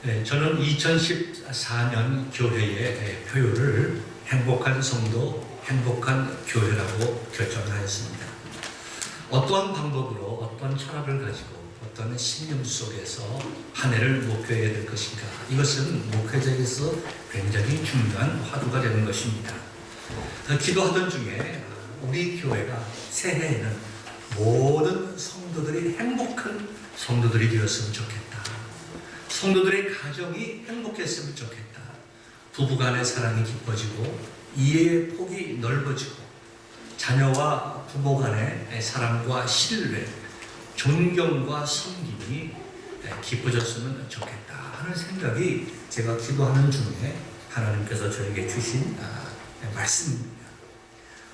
네, 저는 2014년 교회의 표요를 행복한 성도, 행복한 교회라고 결정하였습니다. 어떠한 방법으로, 어떤 철학을 가지고, 어떤 신념 속에서 한 해를 목표해야 될 것인가, 이것은 목회자에게서 굉장히 중요한 화두가 되는 것입니다. 기도하던 중에 우리 교회가 새해에는 모든 성도들이 행복한 성도들이 되었으면 좋겠다. 성도들의 가정이 행복했으면 좋겠다. 부부간의 사랑이 깊어지고 이해의 폭이 넓어지고 자녀와 부모 간의 사랑과 신뢰, 존경과 섬김이 깊어졌으면 좋겠다 하는 생각이 제가 기도하는 중에 하나님께서 저에게 주신 말씀입니다.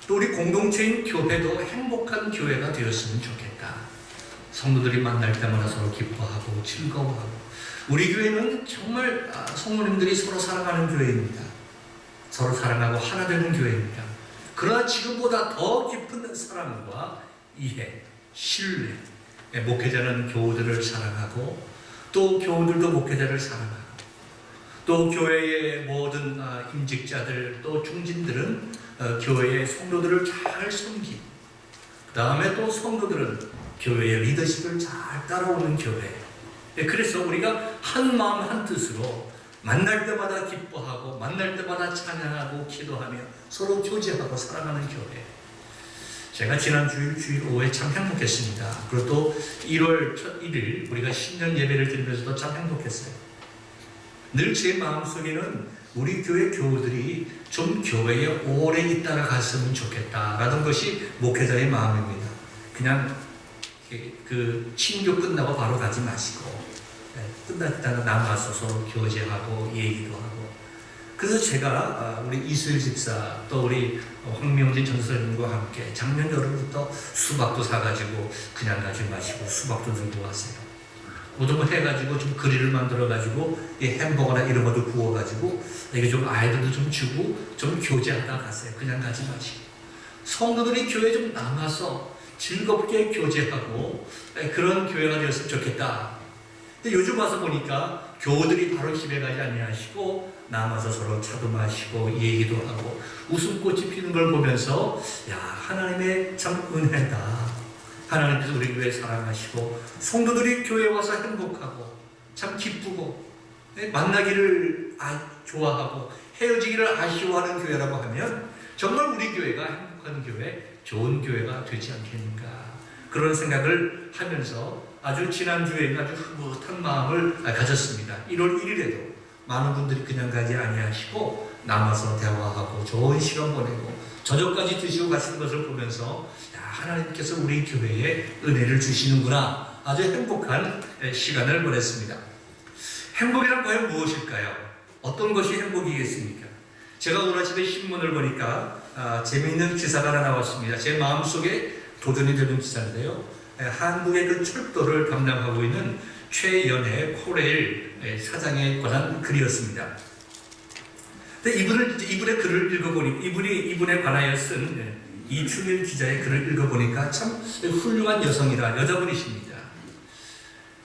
또 우리 공동체인 교회도 행복한 교회가 되었으면 좋겠다. 성도들이 만날 때마다 서로 기뻐하고 즐거워하고, 우리 교회는 정말 성도님들이 서로 사랑하는 교회입니다. 서로 사랑하고 하나 되는 교회입니다. 그러나 지금보다 더 깊은 사랑과 이해, 신뢰, 목회자는 교우들을 사랑하고 또 교우들도 목회자를 사랑하고 또 교회의 모든 임직자들 또 중진들은 교회의 성도들을 잘 섬기고, 그 다음에 또 성도들은 교회의 리더십을 잘 따라오는 교회. 그래서 우리가 한 마음 한 뜻으로 만날 때마다 기뻐하고 만날 때마다 찬양하고 기도하며 서로 교제하고 사랑하는 교회. 제가 지난 주일 오후에 참 행복했습니다. 그리고 또 1월 1일 우리가 신년 예배를 드리면서도 참 행복했어요. 늘 제 마음속에는 우리 교회 교우들이 좀 교회에 오래 있다가 갔으면 좋겠다라는 것이 목회자의 마음입니다. 그냥 그 친교 끝나고 바로 가지 마시고 끝났다가 남아서 서로 교제하고 얘기도 하고. 그래서 제가 우리 이수일 집사 또 우리 황명진 전설님과 함께 작년 여름부터 수박도 사가지고 그냥 가지 마시고 수박도 들고 왔어요. 모든 걸 해가지고 좀 그릴을 만들어가지고 햄버거나 이런 것도 구워가지고 이게 좀 아이들도 좀 주고 좀 교제하다 갔어요. 그냥 가지 마시고 성도들이 교회에 좀 남아서 즐겁게 교제하고 그런 교회가 되었으면 좋겠다. 근데 요즘 와서 보니까 교우들이 바로 집에 가지 아니하시고 남아서 서로 차도 마시고 얘기도 하고 웃음꽃이 피는 걸 보면서 야, 하나님의 참 은혜다. 하나님께서 우리 교회 사랑하시고 성도들이 교회에 와서 행복하고 참 기쁘고 만나기를 좋아하고 헤어지기를 아쉬워하는 교회라고 하면 정말 우리 교회가 행복한 교회, 좋은 교회가 되지 않겠는가, 그런 생각을 하면서 아주 지난주에 아주 흐뭇한 마음을 가졌습니다. 1월 1일에도 많은 분들이 그냥 가지 아니하시고 남아서 대화하고 좋은 시간 보내고 저녁까지 드시고 가시는 것을 보면서 야, 하나님께서 우리 교회에 은혜를 주시는구나, 아주 행복한 시간을 보냈습니다. 행복이란 과연 무엇일까요? 어떤 것이 행복이겠습니까? 제가 오늘 아침에 신문을 보니까 재미있는 기사가 하나 나왔습니다. 제 마음속에 도전이 되는 기사인데요. 한국의 그 철도를 담당하고 있는 최연애 코레일 사장에 관한 글이었습니다. 근데 이분의 글을 읽어보니 이분에 관하여 쓴 이충일 기자의 글을 읽어보니까 참 훌륭한 여성이라, 여자분이십니다.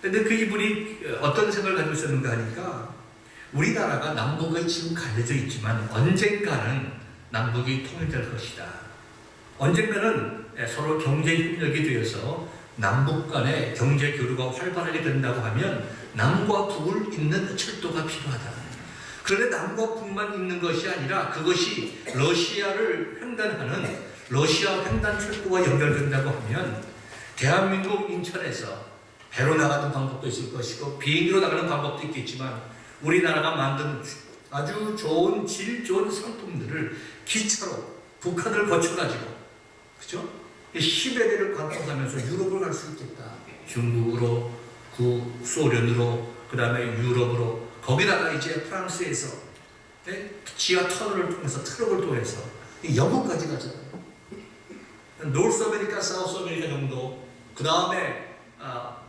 근데 그 이분이 어떤 생각을 가지고 있었는가 하니까 우리나라가 남북이 지금 갈려져 있지만 언젠가는 남북이 통일될 것이다. 언젠가는 서로 경제 협력이 되어서 남북 간의 경제 교류가 활발하게 된다고 하면 남과 북을 잇는 철도가 필요하다. 그런데 남과 북만 잇는 것이 아니라 그것이 러시아를 횡단하는 러시아 횡단 철도와 연결된다고 하면 대한민국 인천에서 배로 나가는 방법도 있을 것이고 비행기로 나가는 방법도 있겠지만 우리나라가 만든 아주 좋은 질 좋은 상품들을 기차로 북한을 거쳐가지고, 그죠? 시베리아를 관통하면서 유럽을 갈 수 있겠다. 중국으로, 소련으로, 그 다음에 유럽으로, 거기다가 이제 프랑스에서 지하 터널을 통해서 트럭을 통해서 영국까지 가잖아요. 노스 아메리카, 사우스 아메리카 정도, 그 다음에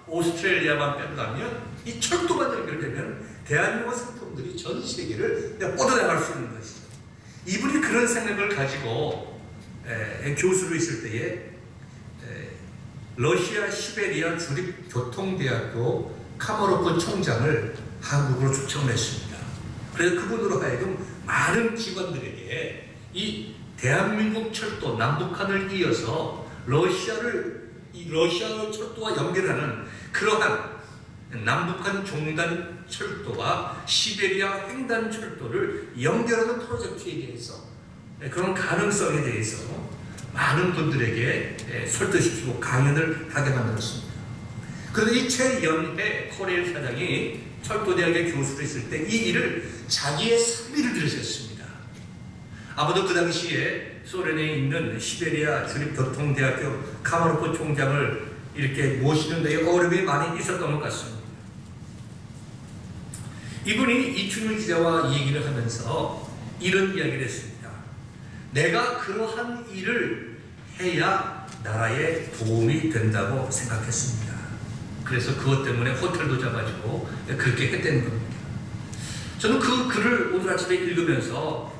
오스트레일리아만 빼고나면 이 철도만 연결되면 대한민국 상품들이 전 세계를 뻗어나갈 수 있는 것이죠. 이분이 그런 생각을 가지고 교수로 있을 때에 러시아 시베리아 주립교통대학교 카마로프 총장을 한국으로 초청을 했습니다. 그래서 그분으로 하여금 많은 기관들에게 이 대한민국 철도 남북한을 이어서 러시아 철도와 연결하는 그러한 남북한 종단 철도와 시베리아 횡단 철도를 연결하는 프로젝트에 대해서 그런 가능성에 대해서 많은 분들에게 설득시키고 강연을 하게 만들었습니다. 그런데 이 최연해 코레일 사장이 철도대학의 교수로 있을 때 이 일을 자기의 사비를 들여서 했습니다. 아마도 그 당시에 소련에 있는 시베리아 주립교통대학교 카마로프 총장을 이렇게 모시는 데 어려움이 많이 있었던 것 같습니다. 이분이 이춘우 기자와 얘기를 하면서 이런 이야기를 했습니다. 내가 그러한 일을 해야 나라에 도움이 된다고 생각했습니다. 그래서 그것 때문에 호텔도 잡아주고 그렇게 했다는 겁니다. 저는 그 글을 오늘 아침에 읽으면서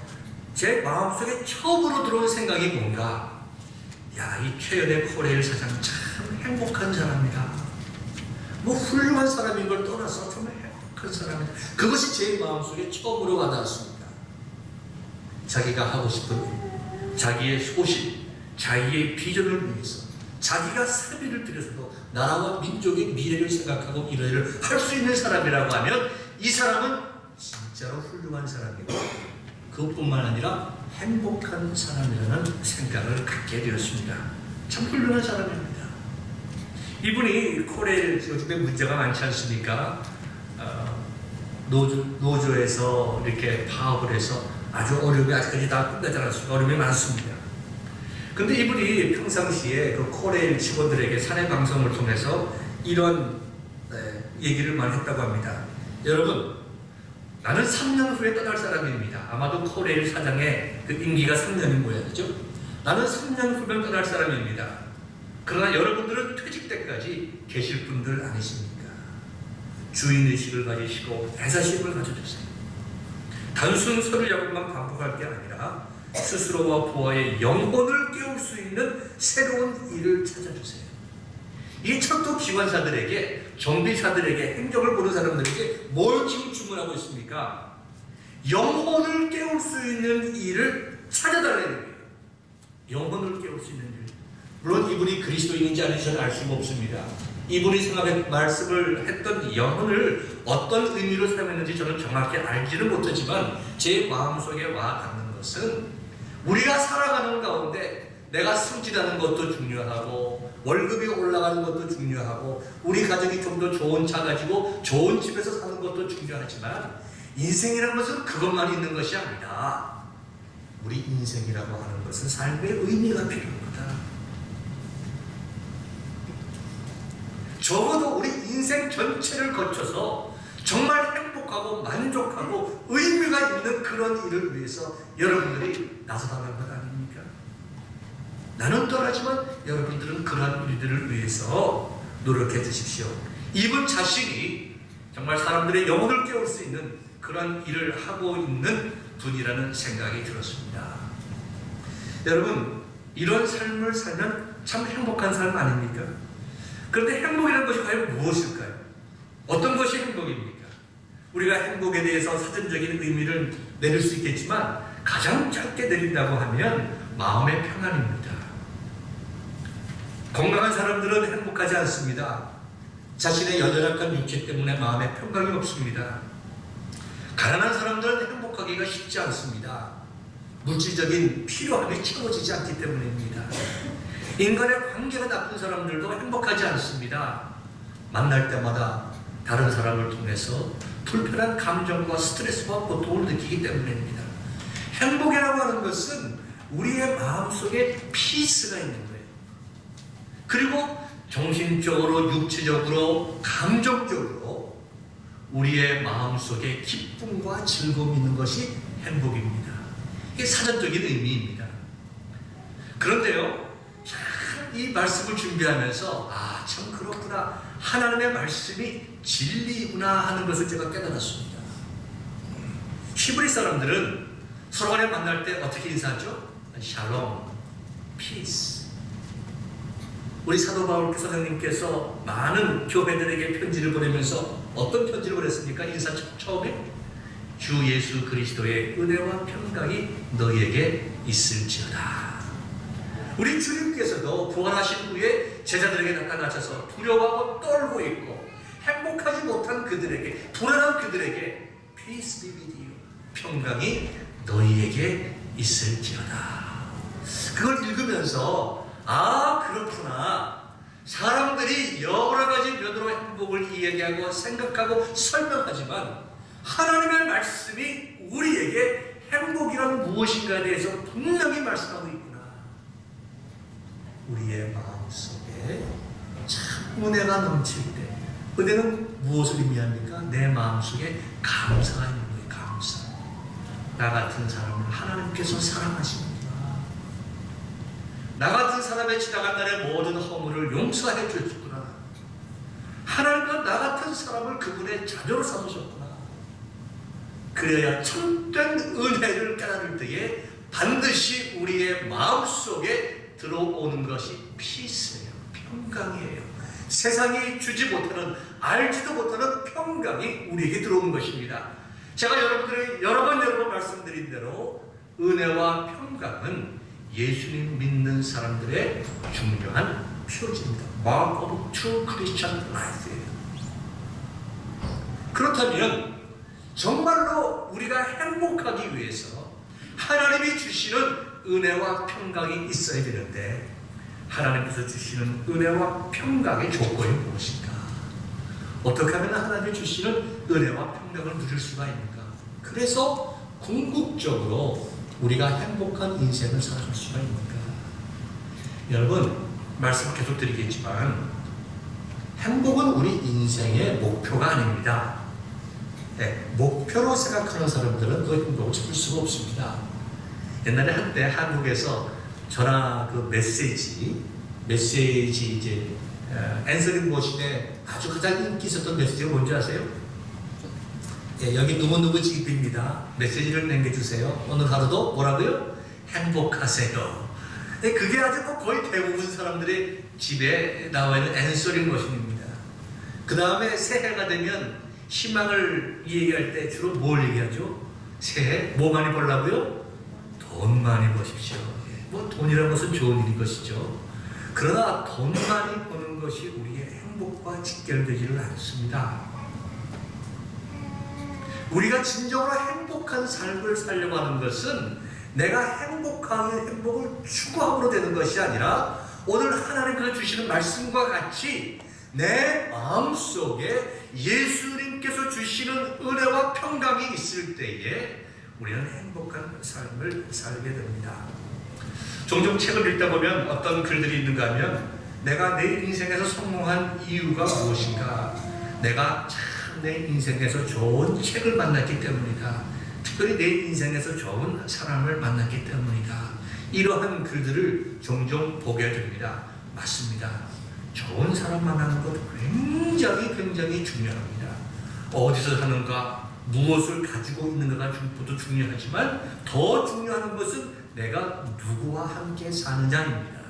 제 마음속에 처음으로 들어온 생각이 뭔가, 야, 이 최연의 코레일 사장 참 행복한 사람이다. 뭐 훌륭한 사람인 걸 떠나서 정말 행복한 사람이다. 그것이 제 마음속에 처음으로 와닿았습니다. 자기가 하고 싶은 자기의 소신, 자기의 비전을 위해서 자기가 사비를 들여서도 나라와 민족의 미래를 생각하고 이런 일을 할 수 있는 사람이라고 하면 이 사람은 진짜로 훌륭한 사람이고 그것뿐만 아니라 행복한 사람이라는 생각을 갖게 되었습니다. 참 훌륭한 사람입니다. 이분이 코레일 요즘에 문제가 많지 않습니까? 노조에서 이렇게 파업을 해서 아주 어려움이 아직까지 다 끝나지 않았습니다. 어려움이 많습니다. 근데 이분이 평상시에 그 코레일 직원들에게 사내 방송을 통해서 이런 얘기를 많이 했다고 합니다. 여러분, 나는 3년 후에 떠날 사람입니다. 아마도 코레일 사장의 그 임기가 3년인 모양이죠. 나는 3년 후면 떠날 사람입니다. 그러나 여러분들은 퇴직 때까지 계실 분들 아니십니까? 주인의식을 가지시고 대사심을 가져주세요. 단순 서류 작업만 반복할 게 아니라 스스로와 부하의 영혼을 깨울 수 있는 새로운 일을 찾아주세요. 이 철도 기관사들에게, 정비사들에게, 행정을 보는 사람들에게 뭘 지금 주문하고 있습니까? 영혼을 깨울 수 있는 일을 찾아달라는 거예요. 영혼을 깨울 수 있는 일. 물론 이분이 그리스도인인지 아닌지 저는 알 수가 없습니다. 이분이 말씀을 했던 영혼을 어떤 의미로 사용했는지 저는 정확히 알지는 못하지만 제 마음속에 와 닿는 것은 우리가 살아가는 가운데 내가 승진하는 것도 중요하고 월급이 올라가는 것도 중요하고 우리 가정이 좀 더 좋은 차 가지고 좋은 집에서 사는 것도 중요하지만 인생이라는 것은 그것만 있는 것이 아니라 우리 인생이라고 하는 것은 삶의 의미가 필요합니다. 적어도 우리 인생 전체를 거쳐서 정말 행복하고 만족하고 의미가 있는 그런 일을 위해서 여러분들이 나서달라는 것 아닙니까? 나는 떠나지만 여러분들은 그러한 일들을 위해서 노력해 주십시오. 이분 자신이 정말 사람들의 영혼을 깨울 수 있는 그런 일을 하고 있는 분이라는 생각이 들었습니다. 여러분, 이런 삶을 살면 참 행복한 삶 아닙니까? 그런데 행복이라는 것이 과연 무엇일까요? 어떤 것이 행복입니까? 우리가 행복에 대해서 사전적인 의미를 내릴 수 있겠지만 가장 짧게 내린다고 하면 마음의 평안입니다. 건강한 사람들은 행복하지 않습니다. 자신의 연약한 육체 때문에 마음에 평강이 없습니다. 가난한 사람들은 행복하기가 쉽지 않습니다. 물질적인 필요함이 채워지지 않기 때문입니다. 인간의 관계가 나쁜 사람들도 행복하지 않습니다. 만날 때마다 다른 사람을 통해서 불편한 감정과 스트레스와 고통을 느끼기 때문입니다. 행복이라고 하는 것은 우리의 마음속에 피스가 있는 거예요. 그리고 정신적으로, 육체적으로, 감정적으로 우리의 마음속에 기쁨과 즐거움이 있는 것이 행복입니다. 이게 사전적인 의미입니다. 그런데요, 이 말씀을 준비하면서 참 그렇구나, 하나님의 말씀이 진리구나 하는 것을 제가 깨달았습니다. 히브리 사람들은 서로 간에 만날 때 어떻게 인사하죠? 샬롬, 피스. 우리 사도 바울 선생님께서 많은 교회들에게 편지를 보내면서 어떤 편지를 보냈습니까? 인사 처음에 주 예수 그리스도의 은혜와 평강이 너희에게 있을지어다. 우리 주님께서도 부활하신 후에 제자들에게 나타나셔서 두려워하고 떨고 있고 행복하지 못한 그들에게, 불안한 그들에게 Peace be with you, 평강이 너희에게 있을지어다. 그걸 읽으면서 아, 그렇구나. 사람들이 여러 가지 면으로 행복을 이야기하고 생각하고 설명하지만 하나님의 말씀이 우리에게 행복이란 무엇인가에 대해서 분명히 말씀하고 있구나. 우리의 마음속에 참 은혜가 넘칠 때, 은혜는 무엇을 의미합니까? 내 마음속에 감사가 있는 거예요. 감사. 나 같은 사람을 하나님께서 사랑하시는구나. 나 같은 사람의 지나간 날의 모든 허물을 용서해 주셨구나. 하나님과 나 같은 사람을 그분의 자녀로 삼으셨구나. 그래야 참된 은혜를 깨달을 때에 반드시 우리의 마음속에 들어오는 것이 피스예요. 평강이에요. 세상이 주지 못하는, 알지도 못하는 평강이 우리에게 들어온 것입니다. 제가 여러분들에게 여러 번 말씀드린 대로 은혜와 평강은 예수님 믿는 사람들의 중요한 표지입니다. Mark of true Christian life예요. 그렇다면 정말로 우리가 행복하기 위해서 하나님이 주시는 은혜와 평강이 있어야 되는데, 하나님께서 주시는 은혜와 평강의 조건이 무엇인가? 어떻게 하면 하나님이 주시는 은혜와 평강을 누릴 수가 있는가? 그래서 궁극적으로 우리가 행복한 인생을 살아갈 수가 있는가? 여러분, 말씀 계속 드리겠지만 행복은 우리 인생의 목표가 아닙니다. 네, 목표로 생각하는 사람들은 그 행복을 찾을 수가 없습니다. 옛날에 한때 한국에서 전화 그 메시지 이제 앤서링 머신에 아주 가장 인기 있었던 메시지가 뭔지 아세요? 예, 여기 누구누구 집입니다. 메시지를 남겨주세요. 오늘 하루도 뭐라고요? 행복하세요. 예, 그게 아주 거의 대부분 사람들의 집에 나와 있는 앤서링 머신입니다. 그 다음에 새해가 되면 희망을 얘기할 때 주로 뭘 얘기하죠? 새해 뭐 많이 벌라고요? 돈 많이 버십시오. 예, 뭐 돈이라는 것은 좋은 일인 것이죠. 그러나 돈 많이 버는 것이 우리의 행복과 직결되지를 않습니다. 우리가 진정으로 행복한 삶을 살려고 하는 것은 내가 행복을 추구함으로 되는 것이 아니라 오늘 하나님께서 주시는 말씀과 같이 내 마음속에 예수님께서 주시는 은혜와 평강이 있을 때에 우리는 행복한 삶을 살게 됩니다. 종종 책을 읽다 보면 어떤 글들이 있는가 하면 내가 내 인생에서 성공한 이유가 무엇인가? 내가 참 내 인생에서 좋은 책을 만났기 때문이다. 특별히 내 인생에서 좋은 사람을 만났기 때문이다. 이러한 글들을 종종 보게 됩니다. 맞습니다. 좋은 사람 만나는 것 굉장히 중요합니다. 어디서 사는가, 무엇을 가지고 있는가가 보도 중요하지만 더 중요한 것은 내가 누구와 함께 사느냐입니다.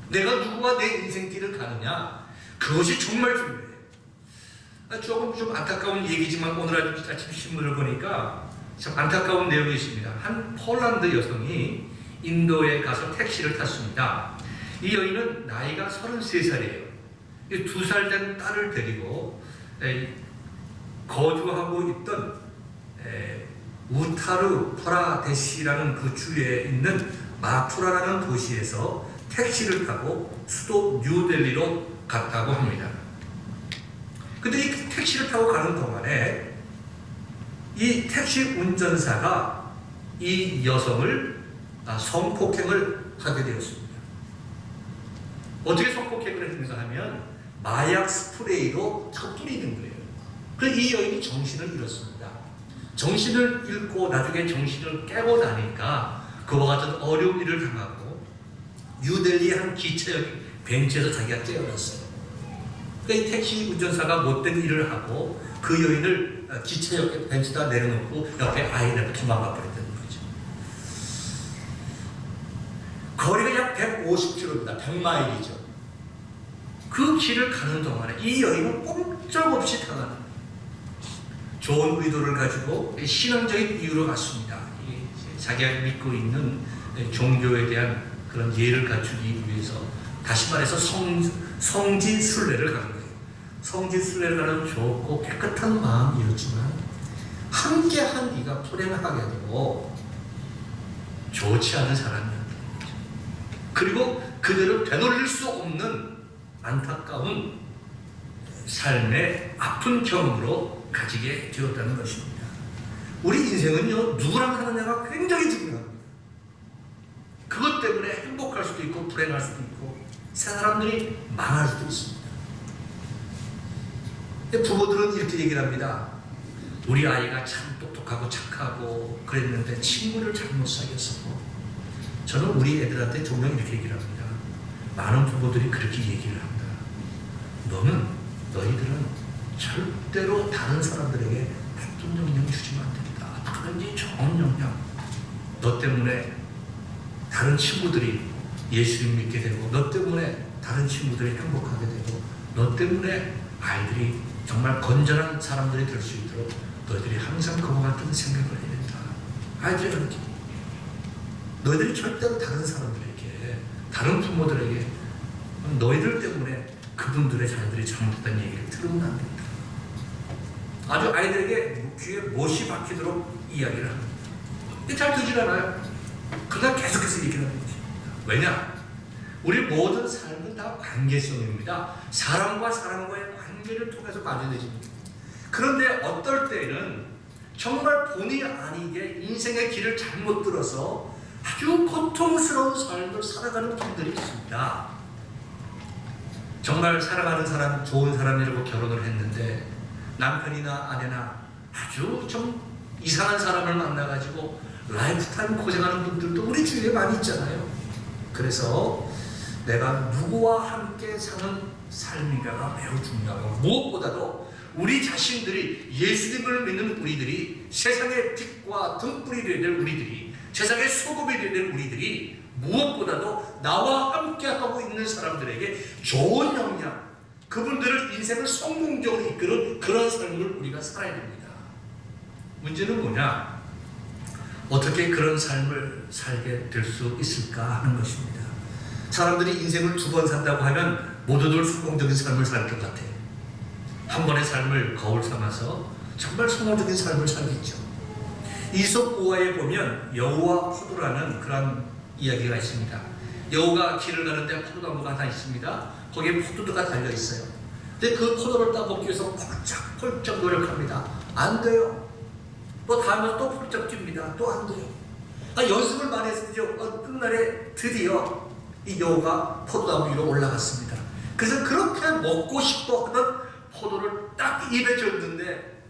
내가 누구와 내 인생길을 가느냐, 그것이 정말 중요해요. 조금 좀 안타까운 얘기지만 오늘 아침 신문을 보니까 참 안타까운 내용이 있습니다. 한 폴란드 여성이 인도에 가서 택시를 탔습니다. 이 여인은 나이가 33살이에요. 2살 된 딸을 데리고 거주하고 있던 우타르 프라데시라는 그 주에 있는 마투라라는 도시에서 택시를 타고 수도 뉴델리로 갔다고 합니다. 근데 이 택시를 타고 가는 동안에 이 택시 운전사가 이 여성을 성폭행을 하게 되었습니다. 어떻게 성폭행을 했는가 하면 마약 스프레이로 자꾸 뿌리는 거예요. 그래서 이 여인이 정신을 잃었습니다. 정신을 잃고 나중에 정신을 깨고 나니까 그와 같은 어려운 일을 당하고 뉴델리 한 기차역 벤치에서 자기가 깨어났어요. 그러니까 이 택시 운전사가 못된 일을 하고 그 여인을 기차역 벤치에다 내려놓고 옆에 아이를 도망가 버렸다는 거죠. 거리가 약 150km입니다. 100마일이죠. 그 길을 가는 동안에 이 여인은 꼼짝없이 당하는 좋은 의도를 가지고 신앙적인 이유로 갔습니다. 자기가 믿고 있는 종교에 대한 그런 예를 갖추기 위해서, 다시 말해서 성지순례를 가는 거예요. 성지순례를 가는 좋고 깨끗한 마음이었지만 함께한 이가 불행하게 되고 좋지 않은 사람이었던 거죠. 그리고 그대로 되돌릴 수 없는 안타까운 삶의 아픈 경험으로 가지게 되었다는 것입니다. 우리 인생은요, 누구랑 사느냐가 굉장히 중요합니다. 그것 때문에 행복할 수도 있고 불행할 수도 있고 사람들이 망할 수도 있습니다. 부모들은 이렇게 얘기를 합니다. 우리 아이가 참 똑똑하고 착하고 그랬는데 친구를 잘못 사귀었어. 저는 우리 애들한테 종종 이렇게 얘기를 합니다. 많은 부모들이 그렇게 얘기를 합니다. 너희들은 절대로 다른 사람들에게 나쁜 영향 주시면 안 된다. 어떻게든지 좋은 영향. 너 때문에 다른 친구들이 예수님 믿게 되고, 너 때문에 다른 친구들이 행복하게 되고, 너 때문에 아이들이 정말 건전한 사람들이 될 수 있도록 너희들이 항상 그와 같은 생각을 해야 된다. 아이들이 그렇게 너희들이 절대로 다른 사람들에게, 다른 부모들에게 너희들 때문에 그분들의 자녀들이 잘못했다는 얘기를 들으면 안 된다. 아주 아이들에게 귀에 못이 박히도록 이야기를 합니다. 잘 듣질 않아요. 그냥 계속해서 얘기를 하는 것입니다. 왜냐? 우리 모든 삶은 다 관계성입니다. 사람과 사람과의 관계를 통해서 발전해집니다. 그런데 어떨 때는 정말 본의 아니게 인생의 길을 잘못 들어서 아주 고통스러운 삶을 살아가는 분들이 있습니다. 정말 사랑하는 사람, 좋은 사람이라고 결혼을 했는데 남편이나 아내나 아주 좀 이상한 사람을 만나가지고 라이프타임 고생하는 분들도 우리 주위에 많이 있잖아요. 그래서 내가 누구와 함께 사는 삶인가가 매우 중요하고, 무엇보다도 우리 자신들이, 예수님을 믿는 우리들이, 세상의 빛과 등불이 되어야 될 우리들이, 세상의 소금이 되어야 될 우리들이 무엇보다도 나와 함께하고 있는 사람들에게 좋은 영향, 그분들을 인생을 성공적으로 이끄는 그런 삶을 우리가 살아야 됩니다. 문제는 뭐냐? 어떻게 그런 삶을 살게 될 수 있을까 하는 것입니다. 사람들이 인생을 두 번 산다고 하면 모두들 성공적인 삶을 살 것 같아요. 한 번의 삶을 거울 삼아서 정말 성공적인 삶을 살겠죠. 이솝 우화에 보면 여우와 포도라는 그런 이야기가 있습니다. 여우가 길을 가는데 포도나무가 하나 있습니다. 거기에 포도가 달려 있어요. 근데 그 포도를 따먹기 위해서 펄쩍펄쩍 노력합니다. 안 돼요. 또 다음에 또 펄쩍 뜁니다. 또 안 돼요. 연습을 많이 했으죠. 끝날에 드디어 이 여우가 포도나무 위로 올라갔습니다. 그래서 그렇게 먹고 싶어 하던 포도를 딱 입에 줬는데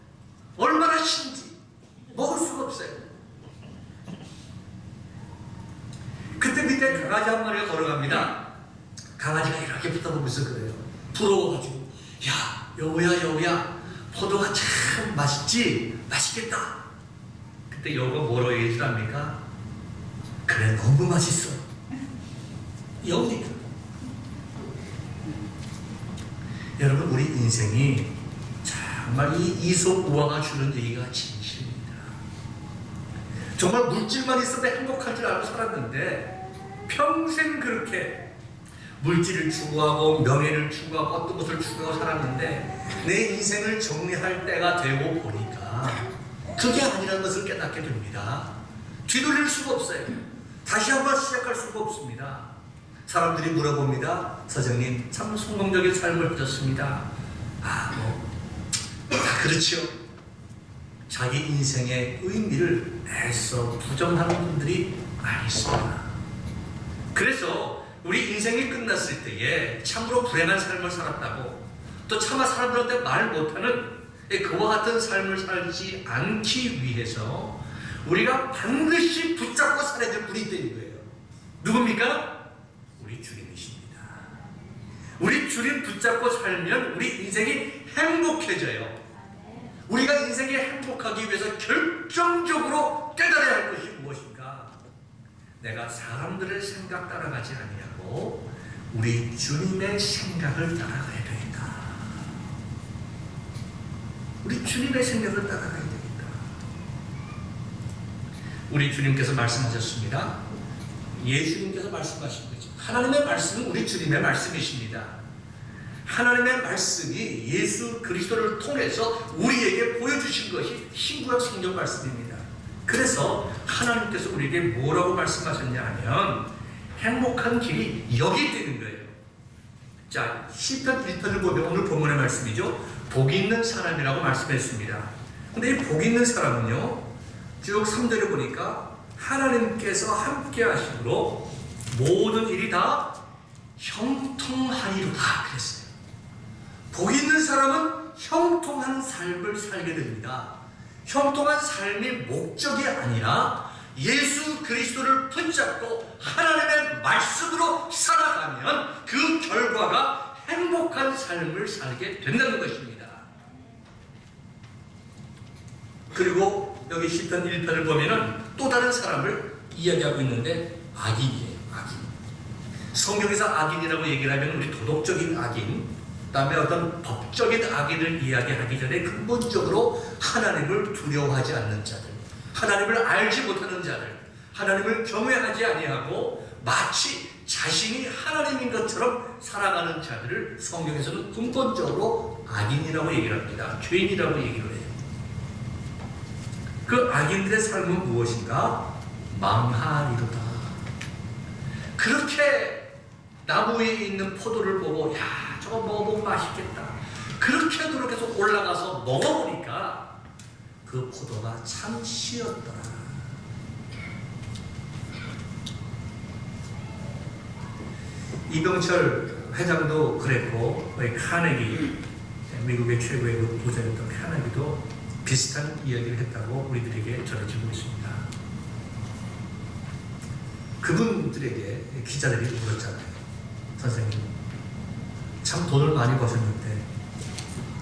얼마나 신지 먹을 수가 없어요. 그때 밑에 강아지 한 마리가 걸어갑니다. 강아지가 이렇게 붙어보면서 그래요. 부러워가지고, 야, 여우야, 포도가 참 맛있지? 맛있겠다. 그때 여우가 뭐라고 얘기를 합니까? 그래, 너무 맛있어. 여우니까. 여러분, 우리 인생이 정말 이 이솝 우화가 주는 얘기가 진실입니다. 정말 물질만 있어도 행복할 줄 알고 살았는데 평생 그렇게 물질을 추구하고 명예를 추구하고 어떤 것을 추구하고 살았는데 내 인생을 정리할 때가 되고 보니까 그게 아니라는 것을 깨닫게 됩니다. 뒤돌릴 수가 없어요. 다시 한번 시작할 수가 없습니다. 사람들이 물어봅니다. 서정님, 참 성공적인 삶을 하셨습니다. 그렇죠. 자기 인생의 의미를 애써 부정하는 분들이 많이 있습니다. 그래서 우리 인생이 끝났을 때에 참으로 불행한 삶을 살았다고, 또 차마 사람들한테 말 못하는 그와 같은 삶을 살지 않기 위해서 우리가 반드시 붙잡고 살아야 될 분이 있다는 거예요. 누굽니까? 우리 주님이십니다. 우리 주님 붙잡고 살면 우리 인생이 행복해져요. 우리가 인생이 행복하기 위해서 결정적으로 깨달아야 할 것이 무엇인가? 내가 사람들의 생각 따라가지 아니하고 바로 우리 주님의 생각을 따라가야 되겠다. 우리 주님의 생각을 따라가야 되겠다. 우리 주님께서 말씀하셨습니다. 예수님께서 말씀하신 거죠. 하나님의 말씀은 우리 주님의 말씀이십니다. 하나님의 말씀이 예수 그리스도를 통해서 우리에게 보여주신 것이 신구약 성경 말씀입니다. 그래서 하나님께서 우리에게 뭐라고 말씀하셨냐 하면 행복한 길이 여기 있다는 거예요. 자, 시편 1편을 보면 오늘 본문의 말씀이죠. 복 있는 사람이라고 말씀했습니다. 근데 이 복 있는 사람은요, 쭉 3절에 보니까 하나님께서 함께 하심으로 모든 일이 다 형통하리로다 그랬어요. 복 있는 사람은 형통한 삶을 살게 됩니다. 형통한 삶이 목적이 아니라 예수 그리스도를 붙잡고 하나님의 말씀으로 살아가면 그 결과가 행복한 삶을 살게 된다는 것입니다. 그리고 여기 시편 1편을 보면은 또 다른 사람을 이야기하고 있는데 악인이에요. 악인. 성경에서 악인이라고 얘기를 하면 우리 도덕적인 악인, 그다음에 어떤 법적인 악인을 이야기하기 전에 근본적으로 하나님을 두려워하지 않는 자들, 하나님을 알지 못하는 자들, 하나님을 경외하지 아니하고 마치 자신이 하나님인 것처럼 살아가는 자들을 성경에서는 근본적으로 악인이라고 얘기를 합니다. 죄인이라고 얘기를 해요. 그 악인들의 삶은 무엇인가? 망하리로다. 그렇게 나무 위에 있는 포도를 보고 야, 저거 먹어보면 맛있겠다. 그렇게 노력해서 올라가서 먹어보니까 그 포도가 참 씨였더라. 이병철 회장도 그랬고, 카네기, 미국의 최고의 그 부자였던 카네기도 비슷한 이야기를 했다고 우리들에게 전해지고 있습니다. 그분들에게 기자들이 물었잖아요. 선생님, 참 돈을 많이 버셨는데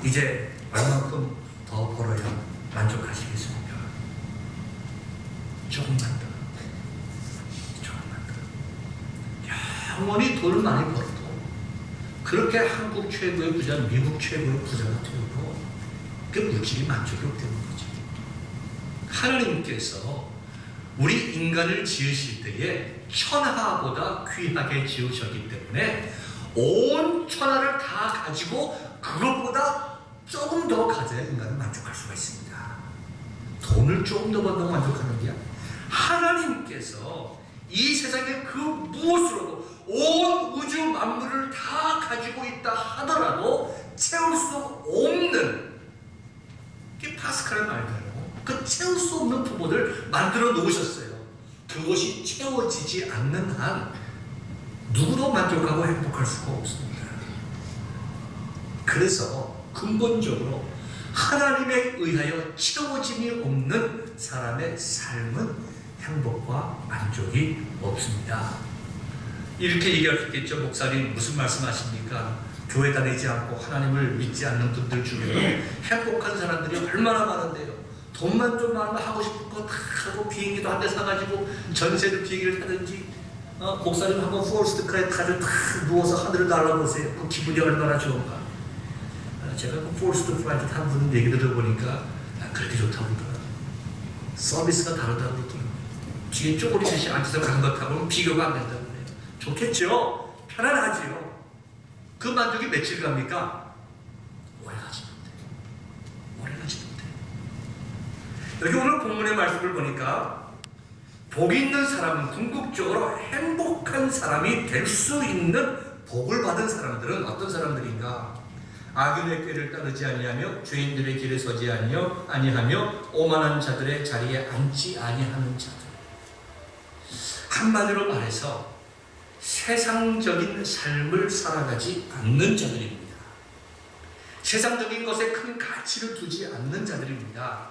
이제 얼만큼 더 벌어야 만족하시겠습니까? 조금만 더. 조금만 더. 영원히 돈을 많이 벌어도 그렇게 한국 최고의 부자, 미국 최고의 부자가 되어도 그 물질이 만족이 없다는 거죠. 하나님께서 우리 인간을 지으실 때에 천하보다 귀하게 지으셨기 때문에 온 천하를 다 가지고 그것보다 조금 더 가져야 인간은 만족할 수가 있습니다. 돈을 조금 더 번다고 만족하는 게 아니라 하나님께서 이 세상의 그 무엇으로도 온 우주 만물을 다 가지고 있다 하더라도 채울 수 없는, 이게 파스칼의 말대로 그 채울 수 없는 부분을 만들어 놓으셨어요. 그것이 채워지지 않는 한 누구도 만족하고 행복할 수가 없습니다. 그래서 근본적으로 하나님에 의하여 채워짐이 없는 사람의 삶은 행복과 만족이 없습니다. 이렇게 얘기할 수 있겠죠. 목사님 무슨 말씀하십니까? 교회 다니지 않고 하나님을 믿지 않는 분들 중에는 행복한 사람들이 얼마나 많은데요. 돈만 좀 많으면 하고 싶은 거 다 하고 비행기도 한 대 사가지고 전세를 비행기를 타든지, 목사님 한번 포레스트카에 타서 다 누워서 하늘을 날아보세요. 그 기분이 얼마나 좋은가. 제가 그 포레스트 플라이트 탄 분 얘기 들어보니까 그렇게 좋다고 그러더라고요. 서비스가 다르다고 그러더라고요. 뒤에 쪼그리듯이 앉아서 간 것하고는 비교가 안 된다고 그래요. 좋겠죠? 편안하지요. 그 만족이 며칠 갑니까? 오래가지 못해. 오래가지 못해. 여기 오늘 본문의 말씀을 보니까 복 있는 사람은 궁극적으로 행복한 사람이 될 수 있는 복을 받은 사람들은 어떤 사람들인가? 악인의 꾀를 따르지 아니하며 죄인들의 길에 서지 아니하며 오만한 자들의 자리에 앉지 아니하는 자들. 한마디로 말해서 세상적인 삶을 살아가지 않는 자들입니다. 세상적인 것에 큰 가치를 두지 않는 자들입니다.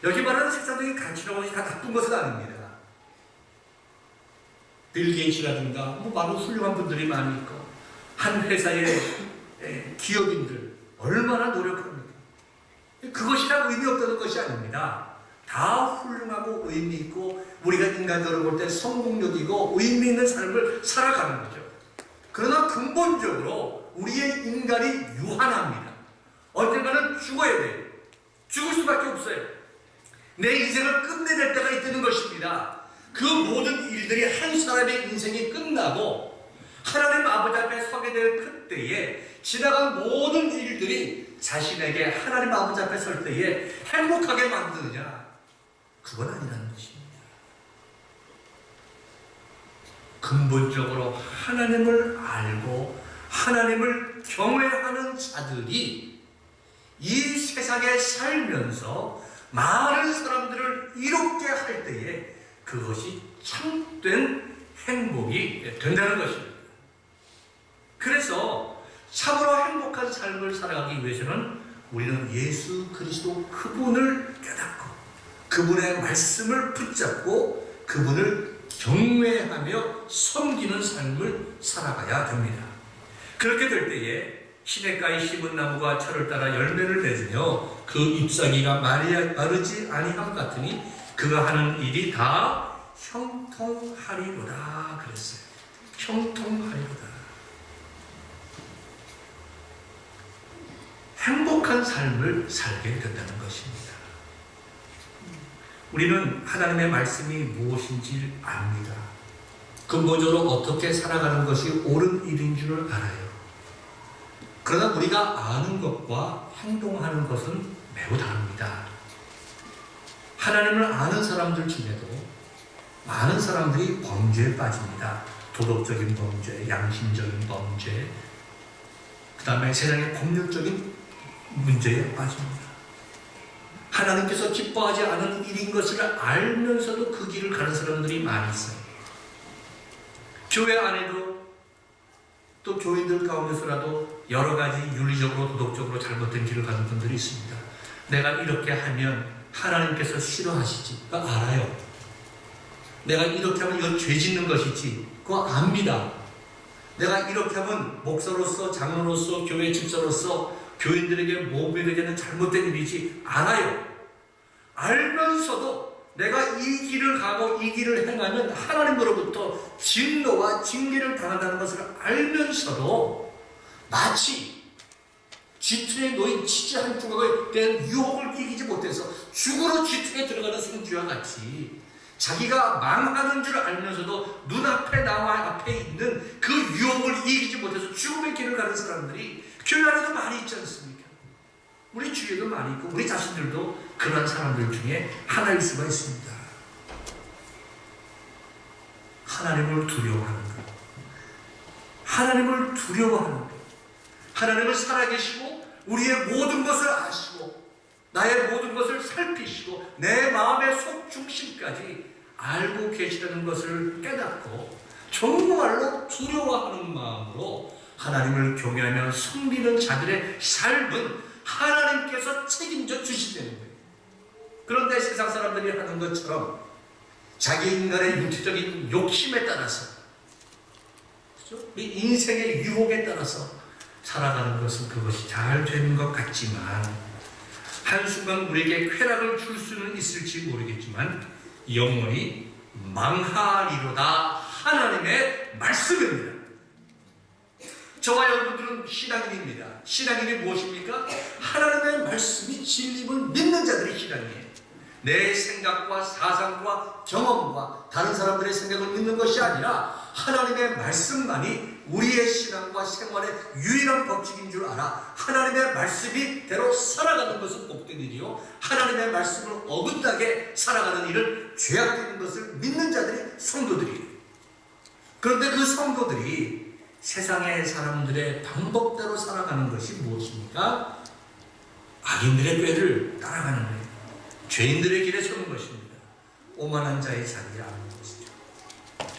여기 말하는 세상적인 가치라고 하는 것이 다 나쁜 것은 아닙니다. 빌 게이츠라든가 많은 훌륭한 분들이 많이 있고 한 회사의 기업인들 얼마나 노력합니까? 그것이랑 의미 없다는 것이 아닙니다. 다 훌륭하고 의미 있고 우리가 인간적으로 볼 때 성공적이고 의미 있는 삶을 살아가는 거죠. 그러나 근본적으로 우리의 인간이 유한합니다. 언젠가는 죽어야 돼요. 죽을 수밖에 없어요. 내 인생을 끝내야 될 때가 있다는 것입니다. 그 모든 일들이 한 사람의 인생이 끝나고 하나님 아버지 앞에 서게 될 그때에 지나간 모든 일들이 자신에게 하나님 아버지 앞에 설 때에 행복하게 만드느냐? 그건 아니라는 것입니다. 근본적으로 하나님을 알고 하나님을 경외하는 자들이 이 세상에 살면서 많은 사람들을 이롭게 할 때에 그것이 참된 행복이 된다는 것입니다. 그래서 참으로 행복한 삶을 살아가기 위해서는 우리는 예수 그리스도 그분을 깨닫고 그분의 말씀을 붙잡고 그분을 경외하며 섬기는 삶을 살아가야 됩니다. 그렇게 될 때에 시냇가에 심은 나무가 철을 따라 열매를 맺으며 그 잎사귀가 마르지 아니함 같으니 그가 하는 일이 다 형통하리로다 그랬어요. 형통하리로다. 행복한 삶을 살게 된다는 것입니다. 우리는 하나님의 말씀이 무엇인지 압니다. 근본적으로 어떻게 살아가는 것이 옳은 일인 줄 알아요. 그러나 우리가 아는 것과 행동하는 것은 매우 다릅니다. 하나님을 아는 사람들 중에도 많은 사람들이 범죄에 빠집니다. 도덕적인 범죄, 양심적인 범죄, 그 다음에 세상의 법률적인 문제에 빠집니다. 하나님께서 기뻐하지 않은 일인 것을 알면서도 그 길을 가는 사람들이 많이 있어요. 교회 안에도 또 교인들 가운데서라도 여러 가지 윤리적으로 도덕적으로 잘못된 길을 가는 분들이 있습니다. 내가 이렇게 하면 하나님께서 싫어하시지. 그거 알아요. 내가 이렇게 하면 이건 죄 짓는 것이지. 그거 압니다. 내가 이렇게 하면 목사로서 장로로서 교회 집사로서 교인들에게 모범이 되는 잘못된 일이지. 알아요. 알면서도 내가 이 길을 가고 이 길을 행하면 하나님으로부터 진노와 징계를 당한다는 것을 알면서도 마치 쥐퉁에 놓인 치즈 한 조각에 대한 유혹을 이기지 못해서 죽으로 쥐퉁에 들어가는 생쥐와 같이 자기가 망하는 줄 알면서도 눈앞에 나와 앞에 있는 그 유혹을 이기지 못해서 죽음의 길을 가는 사람들이 교회 안에도 많이 있지 않습니까? 우리 주위에도 많이 있고 우리 자신들도 그런 사람들 중에 하나일 수가 있습니다. 하나님을 두려워하는 것, 하나님을 두려워하는 것, 하나님을 살아계시고 우리의 모든 것을 아시고 나의 모든 것을 살피시고 내 마음의 속중심까지 알고 계시다는 것을 깨닫고 정말로 두려워하는 마음으로 하나님을 경외하며 섬기는 자들의 삶은 하나님께서 책임져 주신다는 거예요. 그런데 세상 사람들이 하는 것처럼 자기 인간의 육체적인 욕심에 따라서, 그렇죠? 우리 인생의 유혹에 따라서 살아가는 것은 그것이 잘 되는 것 같지만 한순간 우리에게 쾌락을 줄 수는 있을지 모르겠지만 영원히 망하리로다 하나님의 말씀입니다. 저와 여러분들은 신앙인입니다. 신앙인이 무엇입니까? 하나님의 말씀이 진리임을 믿는 자들이 신앙이에요. 내 생각과 사상과 경험과 다른 사람들의 생각을 믿는 것이 아니라 하나님의 말씀만이 우리의 신앙과 생활의 유일한 법칙인 줄 알아 하나님의 말씀이 대로 살아가는 것은 복된 일이요 하나님의 말씀을 어긋나게 살아가는 일은 죄악되는 것을 믿는 자들이 성도들이에요. 그런데 그 성도들이 세상의 사람들의 방법대로 살아가는 것이 무엇입니까? 악인들의 꾀를 따라가는 거예요. 죄인들의 길에 서는 것입니다. 오만한 자의 자리에 앉는 것이죠.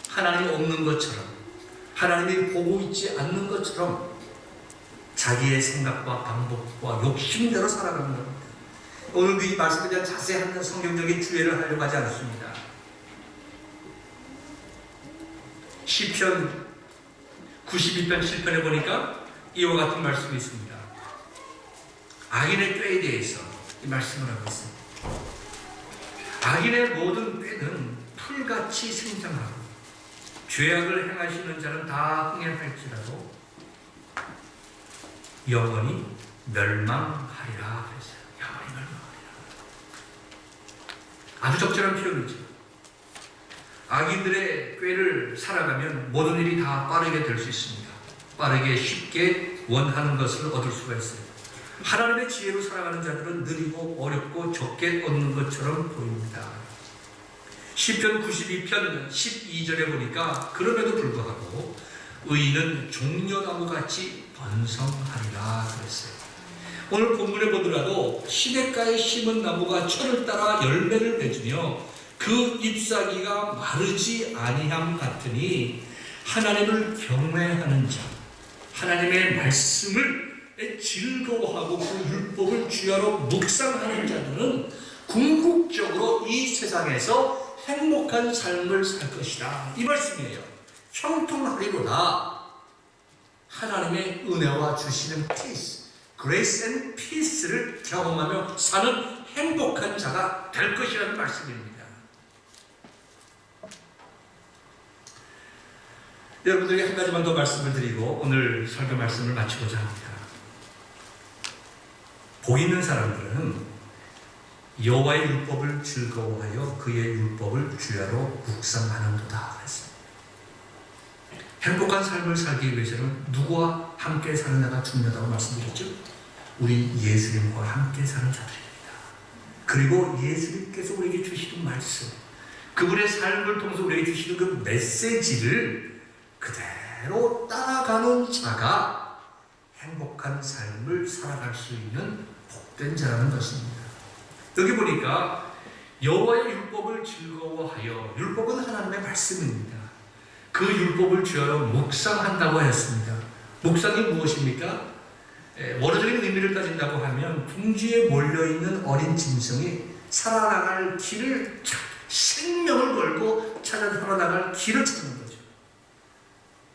하나님이 없는 것처럼 하나님이 보고 있지 않는 것처럼 자기의 생각과 방법과 욕심대로 살아가는 겁니다. 오늘 이 말씀에 대한 자세한 성경적인 주의를 하려고 하지 않습니다. 시편 92편 7편에 보니까 이와 같은 말씀이 있습니다. 악인의 꾀에 대해서 이 말씀을 하고 있습니다. 악인의 모든 꾀는 풀같이 생장하고 죄악을 행하시는 자는 다 흥행할지라도 영원히 멸망하리라 그랬어요. 영원히 멸망하리라. 아주 적절한 표현이죠. 악인들의 꾀를 살아가면 모든 일이 다 빠르게 될 수 있습니다. 빠르게 쉽게 원하는 것을 얻을 수가 있어요. 하나님의 지혜로 살아가는 자들은 느리고 어렵고 적게 얻는 것처럼 보입니다. 시편 92편 12절에 보니까 그럼에도 불구하고 의인은 종려나무같이 번성하리라 그랬어요. 오늘 본문에 보더라도 시냇가에 심은 나무가 철을 따라 열매를 맺으며 그 잎사귀가 마르지 아니함 같으니 하나님을 경외하는 자, 하나님의 말씀을 즐거워하고 그 율법을 주야로 묵상하는 자들은 궁극적으로 이 세상에서 행복한 삶을 살 것이다. 이 말씀이에요. 형통하리로다. 하나님의 은혜와 주시는 peace, grace and peace를 경험하며 사는 행복한 자가 될 것이라는 말씀입니다. 여러분들에게 한 가지만 더 말씀을 드리고 오늘 설교 말씀을 마치고자 합니다. 복 있는 사람들은 여호와의 율법을 즐거워하여 그의 율법을 주야로 묵상하는도다 했습니다. 행복한 삶을 살기 위해서는 누구와 함께 사는 자가 중요하다고 말씀드렸죠? 우리 예수님과 함께 사는 자들입니다. 그리고 예수님께서 우리에게 주시는 말씀, 그분의 삶을 통해서 우리에게 주시는 그 메시지를 그대로 따라가는 자가 행복한 삶을 살아갈 수 있는 복된 자라는 것입니다. 여기 보니까 여호와의 율법을 즐거워하여, 율법은 하나님의 말씀입니다. 그 율법을 주야로 묵상한다고 했습니다. 묵상이 무엇입니까? 원어적인 의미를 따진다고 하면 궁지에 몰려있는 어린 짐승이 살아나갈 길을, 생명을 걸고 살아나갈 길을 찾는 거죠.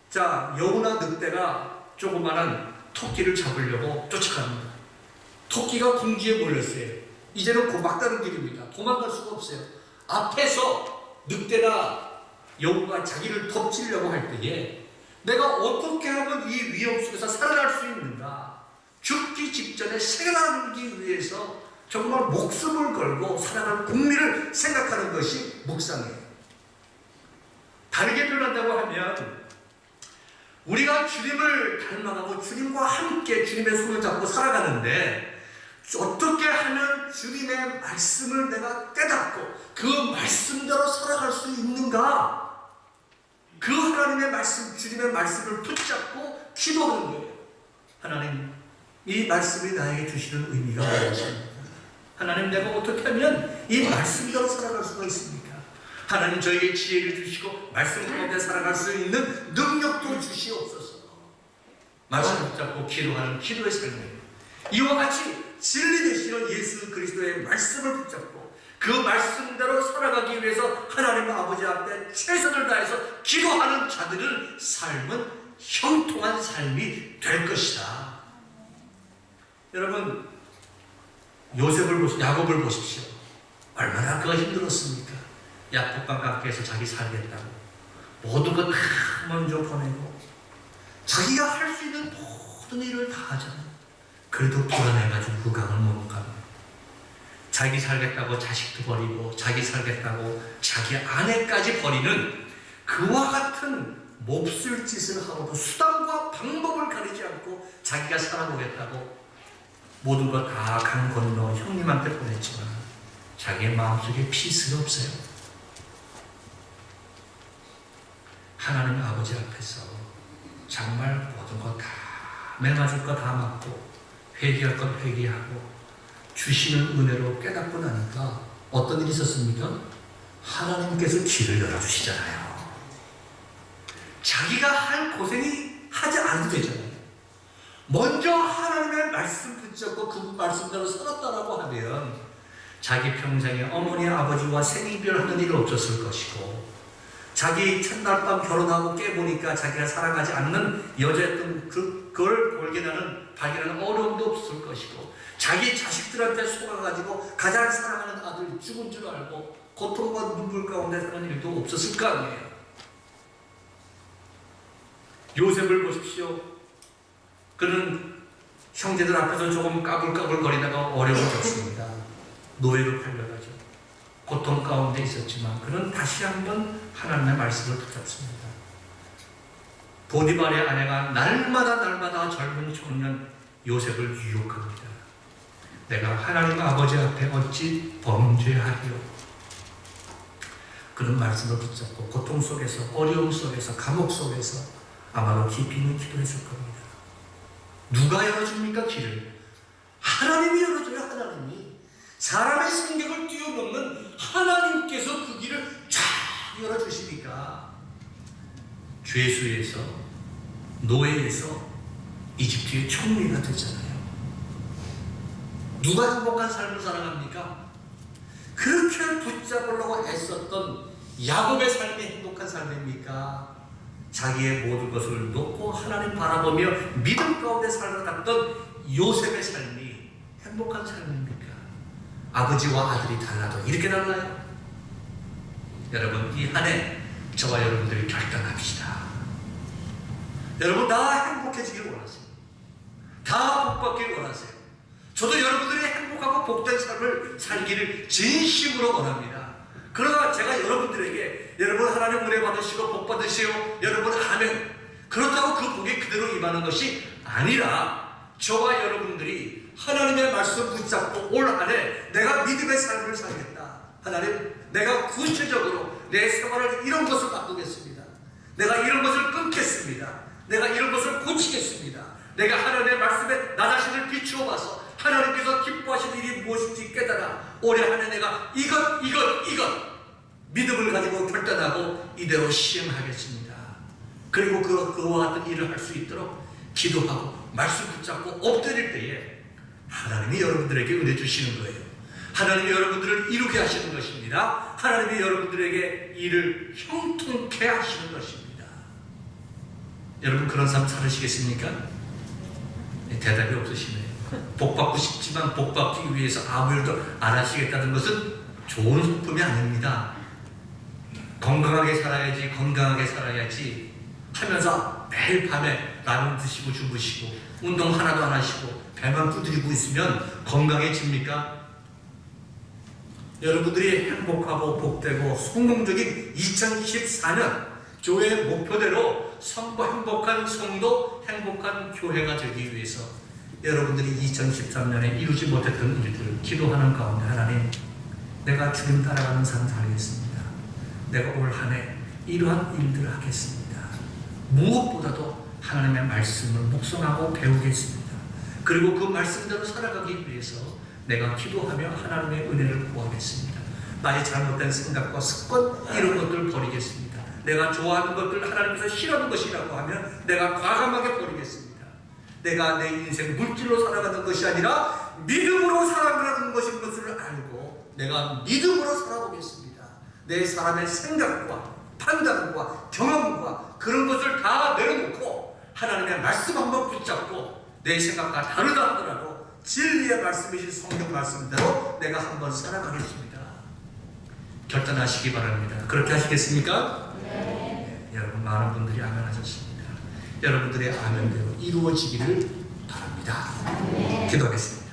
자, 여우나 늑대가 조그마한 토끼를 잡으려고 쫓아갑니다. 토끼가 궁지에 몰렸어요. 이제는 막다른 길입니다. 도망갈 수가 없어요. 앞에서 늑대나 여우가 자기를 덮치려고 할 때에 내가 어떻게 하면 이 위험 속에서 살아날 수 있는가? 죽기 직전에 생활하기 위해서 정말 목숨을 걸고 살아갈 국리를 생각하는 것이 묵상이에요. 다르게 표현한다고 하면 우리가 주님을 닮아가고 주님과 함께 주님의 손을 잡고 살아가는데 어떻게 하면 주님의 말씀을 내가 깨닫고 그 말씀대로 살아갈 수 있는가? 그 하나님의 말씀, 주님의 말씀을 붙잡고 기도하는 거예요. 하나님, 이 말씀이 나에게 주시는 의미가 무엇입니까? 하나님, 내가 어떻게 하면 이 말씀대로 살아갈 수가 있습니까? 하나님, 저에게 지혜를 주시고 말씀 가운데 살아갈 수 있는 능력도 주시옵소서. 말씀을 붙잡고 기도하는 기도의 삶이에요. 이와 같이 진리 되시는 예수 그리스도의 말씀을 붙잡고 그 말씀대로 살아가기 위해서 하나님 아버지 앞에 최선을 다해서 기도하는 자들은 삶은 형통한 삶이 될 것이다. 여러분, 요셉을 보십시오. 야곱을 보십시오. 얼마나 그가 힘들었습니까? 약속과 관계에서 자기 살겠다고 모든 것 다 먼저 보내고 자기가 할 수 있는 모든 일을 다 하잖아요. 그래도 불안해가지고 그 강을 못 가요. 자기 살겠다고 자식도 버리고 자기 살겠다고 자기 아내까지 버리는 그와 같은 몹쓸 짓을 하고도 수단과 방법을 가리지 않고 자기가 살아보겠다고 모든 것 다 강 건너 형님한테 보냈지만 자기의 마음속에 피스가 없어요. 하나님 아버지 앞에서 정말 모든 것 다 매맞을 거 다 맞고 회개할 것 회개하고 주시는 은혜로 깨닫고 나니까 어떤 일이 있었습니까? 하나님께서 길을 열어주시잖아요. 자기가 할 고생이 하지 않아도 되잖아요. 먼저 하나님의 말씀 붙잡고 그 말씀대로 살았다라고 하면 자기 평생에 어머니 아버지와 생이별하는 일이 없었을 것이고 자기 첫날 밤 결혼하고 깨보니까 자기가 살아가지 않는 여자였던 그걸 발견하는 어려움도 없을 것이고 자기 자식들한테 속아가지고 가장 사랑하는 아들 죽은 줄 알고 고통과 눈물 가운데 사는 일도 없었을 거 아니에요. 요셉을 보십시오. 그는 형제들 앞에서 조금 까불까불거리다가 어려워졌습니다. 노예로 팔려가죠. 고통 가운데 있었지만 그는 다시 한번 하나님의 말씀을 붙잡습니다. 보디발의 아내가 날마다 젊은 청년 요셉을 유혹합니다. 내가 하나님 아버지 앞에 어찌 범죄하리요. 그런 말씀을 붙잡고 고통 속에서, 어려움 속에서, 감옥 속에서 아마도 깊이 있는 기도했을 겁니다. 누가 열어줍니까? 길을. 하나님이 열어줘요. 하나님이. 사람의 생각을 뛰어넘는 하나님께서 그 길을 쫙 열어주시니까 죄수에서, 노예에서 이집트의 총리가 되잖아요. 누가 행복한 삶을 살아갑니까? 그렇게 붙잡으려고 애썼던 야곱의 삶이 행복한 삶입니까? 자기의 모든 것을 놓고 하나님 바라보며 믿음 가운데 살아갔던 요셉의 삶이 행복한 삶입니까? 아버지와 아들이 달라도 이렇게 달라요? 여러분, 이 한 해 저와 여러분들이 결단합시다. 여러분, 다 행복해지길 원하세요. 다 복받길 원하세요. 저도 여러분들이 행복하고 복된 삶을 살기를 진심으로 원합니다. 그러나 제가 여러분들에게 여러분 하나님 은혜 받으시고 복 받으세요, 여러분 아멘, 그렇다고 그 복이 그대로 임하는 것이 아니라 저와 여러분들이 하나님의 말씀 붙잡고 올 한 해 내가 믿음의 삶을 살겠다. 하나님, 내가 구체적으로 내 생활을 이런 것을 바꾸겠습니다. 내가 이런 것을 끊겠습니다. 내가 이런 것을 고치겠습니다. 내가 하나님의 말씀에 나 자신을 비추어 봐서 하나님께서 기뻐하시는 일이 무엇인지 깨달아 올해 한 해 내가 이것 믿음을 가지고 결단하고 이대로 시행하겠습니다. 그리고 그와 같은 일을 할 수 있도록 기도하고 말씀 붙잡고 엎드릴 때에 하나님이 여러분들에게 은혜 주시는 거예요. 하나님이 여러분들을 이루게 하시는 것입니다. 하나님이 여러분들에게 일을 형통케 하시는 것입니다. 여러분, 그런 삶 살으시겠습니까? 대답이 없으시네요. 복 받고 싶지만 복 받기 위해서 아무 일도 안 하시겠다는 것은 좋은 소품이 아닙니다. 건강하게 살아야지 하면서 매일 밤에 라면 드시고 주무시고 운동 하나도 안 하시고 배만 두드리고 있으면 건강해집니까? 여러분들이 행복하고 복되고 성공적인 2014년 교회의 목표대로 행복한 성도, 행복한 교회가 되기 위해서 여러분들이 2013년에 이루지 못했던 일들을 기도하는 가운데 하나님, 내가 주님 따라가는 삶 살겠습니다. 내가 올 한 해 이러한 일들을 하겠습니다. 무엇보다도 하나님의 말씀을 묵상하고 배우겠습니다. 그리고 그 말씀대로 살아가기 위해서 내가 기도하며 하나님의 은혜를 구하겠습니다. 나의 잘못된 생각과 습관 이런 것들을 버리겠습니다. 내가 좋아하는 것들 하나님께서 싫어하는 것이라고 하면 내가 과감하게 버리겠습니다. 내가 내 인생 물질로 살아가는 것이 아니라 믿음으로 살아가는 것인 것을 알고 내가 믿음으로 살아보겠습니다. 내 사람의 생각과 판단과 경험과 그런 것을 다 내려놓고 하나님의 말씀 한번 붙잡고 내 생각과 다르다 하더라도 진리의 말씀이신 성경 말씀대로 내가 한번 살아가겠습니다. 결단하시기 바랍니다. 그렇게 하시겠습니까? 네. 여러분, 많은 분들이 아멘 하셨습니다. 여러분들의 아멘대로 이루어지기를 바랍니다. 기도하겠습니다.